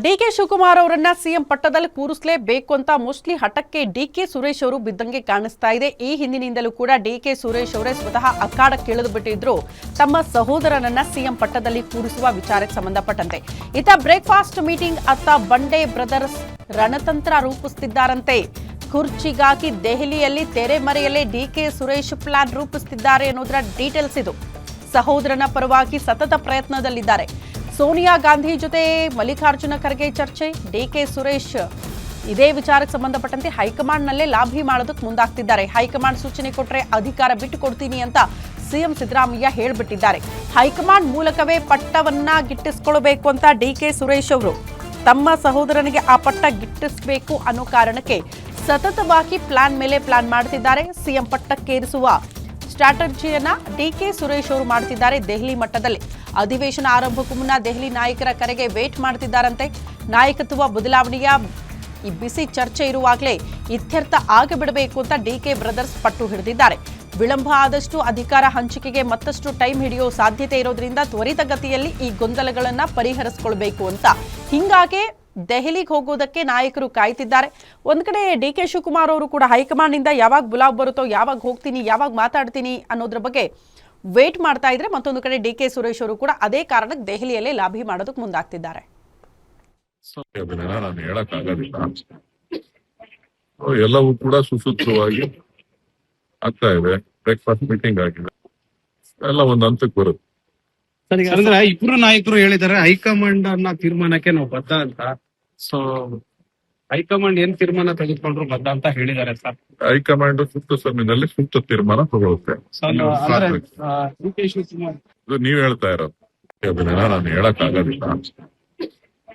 DK Shivakumar ಅವರನ್ನ CM ಪಟ್ಟದಲ್ಲಿ ಕೂರಿಸಲೇಬೇಕು ಅಂತ mostly ಹಠಕ್ಕೆ DK Suresh ಅವರು ಬಿದ್ದಂಗೆ ಕಾಣಿಸ್ತಾ ಇದೆ. ಈ ಹಿಂದಿನಿಂದಲೂ ಕೂಡ ಡಿಕೆ ಸುರೇಶ್ ಅವರೇ ಸ್ವತಃ ಅಖಾಡಕ್ಕೆ ಇಳಿದು ಬಿಟ್ಟಿದ್ರು ತಮ್ಮ ಸಹೋದರನನ್ನ ಸಿಎಂ ಪಟ್ಟದಲ್ಲಿ ಕೂರಿಸುವ ವಿಚಾರಕ್ಕೆ ಸಂಬಂಧಪಟ್ಟಂತೆ. ಇತ್ತ ಬ್ರೇಕ್ಫಾಸ್ಟ್ ಮೀಟಿಂಗ್ ಅತ್ತ ಬಂಡೆ ಬ್ರದರ್ಸ್ ರಣತಂತ್ರ ರೂಪಿಸುತ್ತಿದ್ದಾರಂತೆ. ಕುರ್ಚಿಗಾಗಿ ದೆಹಲಿಯಲ್ಲಿ ತೆರೆಮರೆಯಲ್ಲೇ ಡಿಕೆ ಸುರೇಶ್ ಪ್ಲಾನ್ ರೂಪಿಸುತ್ತಿದ್ದಾರೆ ಅನ್ನೋದರ ಡೀಟೇಲ್ಸ್ ಇದು. ಸಹೋದರನ ಪರವಾಗಿ ಸತತ ಪ್ರಯತ್ನದಲ್ಲಿದ್ದಾರೆ. ಸೋನಿಯಾ ಗಾಂಧಿ ಜೊತೆ ಮಲ್ಲಿಕಾರ್ಜುನ ಖರ್ಗೆ ಚರ್ಚೆ. ಡಿಕೆ ಸುರೇಶ್ ಇದೇ ವಿಚಾರಕ್ಕೆ ಸಂಬಂಧಪಟ್ಟಂತೆ ಹೈಕಮಾಂಡ್ನಲ್ಲೇ ಲಾಭಿ ಮಾಡೋದಕ್ಕೆ ಮುಂದಾಗ್ತಿದ್ದಾರೆ. ಹೈಕಮಾಂಡ್ ಸೂಚನೆ ಕೊಟ್ಟರೆ ಅಧಿಕಾರ ಬಿಟ್ಟು ಕೊಡ್ತೀನಿ ಅಂತ ಸಿಎಂ ಸಿದ್ದರಾಮಯ್ಯ ಹೇಳಿಬಿಟ್ಟಿದ್ದಾರೆ. ಹೈಕಮಾಂಡ್ ಮೂಲಕವೇ ಪಟ್ಟವನ್ನ ಗಿಟ್ಟಿಸ್ಕೊಳ್ಬೇಕು ಅಂತ ಡಿಕೆ ಸುರೇಶ್ ಅವರು ತಮ್ಮ ಸಹೋದರನಿಗೆ ಆ ಪಟ್ಟ ಗಿಟ್ಟಿಸಬೇಕು ಅನ್ನೋ ಕಾರಣಕ್ಕೆ ಸತತವಾಗಿ ಪ್ಲಾನ್ ಮೇಲೆ ಪ್ಲಾನ್ ಮಾಡ್ತಿದ್ದಾರೆ. ಸಿಎಂ ಪಟ್ಟಕ್ಕೇರಿಸುವ ಸ್ಟ್ರಾಟಜಿಯನ್ನ ಡಿಕೆ ಸುರೇಶ್ ಅವರು ಮಾಡ್ತಿದ್ದಾರೆ. ದೆಹಲಿ ಮಟ್ಟದಲ್ಲಿ ಅಧಿವೇಶನ ಆರಂಭಕ್ಕೂ ಮುನ್ನ ದೆಹಲಿ ನಾಯಕರ ಕರೆಗೆ ವೇಟ್ ಮಾಡ್ತಿದ್ದಾರಂತೆ. ನಾಯಕತ್ವ ಬದಲಾವಣೆಯ ಈ ಬಿಸಿ ಚರ್ಚೆ ಇರುವಾಗಲೇ ಇತ್ಯರ್ಥ ಆಗಿಬಿಡಬೇಕು ಅಂತ ಡಿಕೆ ಬ್ರದರ್ಸ್ ಪಟ್ಟು ಹಿಡಿದಿದ್ದಾರೆ. ವಿಳಂಬ ಆದಷ್ಟು ಅಧಿಕಾರ ಹಂಚಿಕೆಗೆ ಮತ್ತಷ್ಟು ಟೈಮ್ ಹಿಡಿಯೋ ಸಾಧ್ಯತೆ ಇರೋದ್ರಿಂದ ತ್ವರಿತಗತಿಯಲ್ಲಿ ಈ ಗೊಂದಲಗಳನ್ನ ಪರಿಹರಿಸಿಕೊಳ್ಬೇಕು ಅಂತ ಹಿಂಗಾಗಿ ದೆಹಲಿಗೆ ಹೋಗೋದಕ್ಕೆ ನಾಯಕರು ಕಾಯ್ತಿದ್ದಾರೆ. ಒಂದ್ ಕಡೆ ಡಿಕೆ ಶಿವಕುಮಾರ್ ಅವರು ಕೂಡ ಹೈಕಮಾಂಡ್ ನಿಂದ ಯಾವಾಗ ಬುಲಾವ್ ಬರುತ್ತೋ, ಯಾವಾಗ ಹೋಗ್ತೀನಿ, ಯಾವಾಗ ಮಾತಾಡ್ತೀನಿ ಅನ್ನೋದ್ರ ಬಗ್ಗೆ ವೇಟ್ ಮಾಡ್ತಾ ಇದ್ರೆ, ಮತ್ತೊಂದು ಕಡೆ ಡಿಕೆ ಸುರೇಶ್ ಅವರು ಕೂಡ ಅದೇ ಕಾರಣಕ್ಕೆ ದೆಹಲಿಯಲ್ಲೇ ಲಾಭಿ ಮಾಡೋದಕ್ಕೆ ಮುಂದಾಗ್ತಿದ್ದಾರೆ. ನಾನು ಹೇಳಕ್ಕಾಗೋದಿಲ್ಲ. ಎಲ್ಲವೂ ಕೂಡ ಸುಸೂತ್ರವಾಗಿ ಆಗ್ತಾ ಇದೆ. ಬ್ರೇಕ್ಫಾಸ್ಟ್ ಮೀಟಿಂಗ್ ಆಗಿದೆ, ಎಲ್ಲ ಒಂದು ಹಂತಕ್ಕೆ ಬರುತ್ತೆ. ಅಂದ್ರೆ ಇಬ್ರು ನಾಯಕರು ಹೇಳಿದ್ದಾರೆ ಹೈಕಮಾಂಡ್ ಅನ್ನ ತೀರ್ಮಾನಕ್ಕೆ ನಾವು ಬದ್ಧ ಅಂತ. ಸೊ ಹೈಕಮಾಂಡ್ ಏನ್ ತೀರ್ಮಾನ ತೆಗೆದುಕೊಂಡ್ರು ಬದ್ಧ ಅಂತ ಹೇಳಿದ್ದಾರೆ ಸರ್. ಹೈಕಮಾಂಡ್ ಸೂಕ್ತ ಸಮಯದಲ್ಲಿ ಸೂಕ್ತ ತೀರ್ಮಾನ ತಗೊಳುತ್ತೆ. ಡಿ ಕೆ ಶಿವಕುಮಾರ್ ನೀವ್ ಹೇಳ್ತಾ ಇರೋದು ನಾನು ಹೇಳಕ್ಕಾಗೋದಿಲ್ಲ.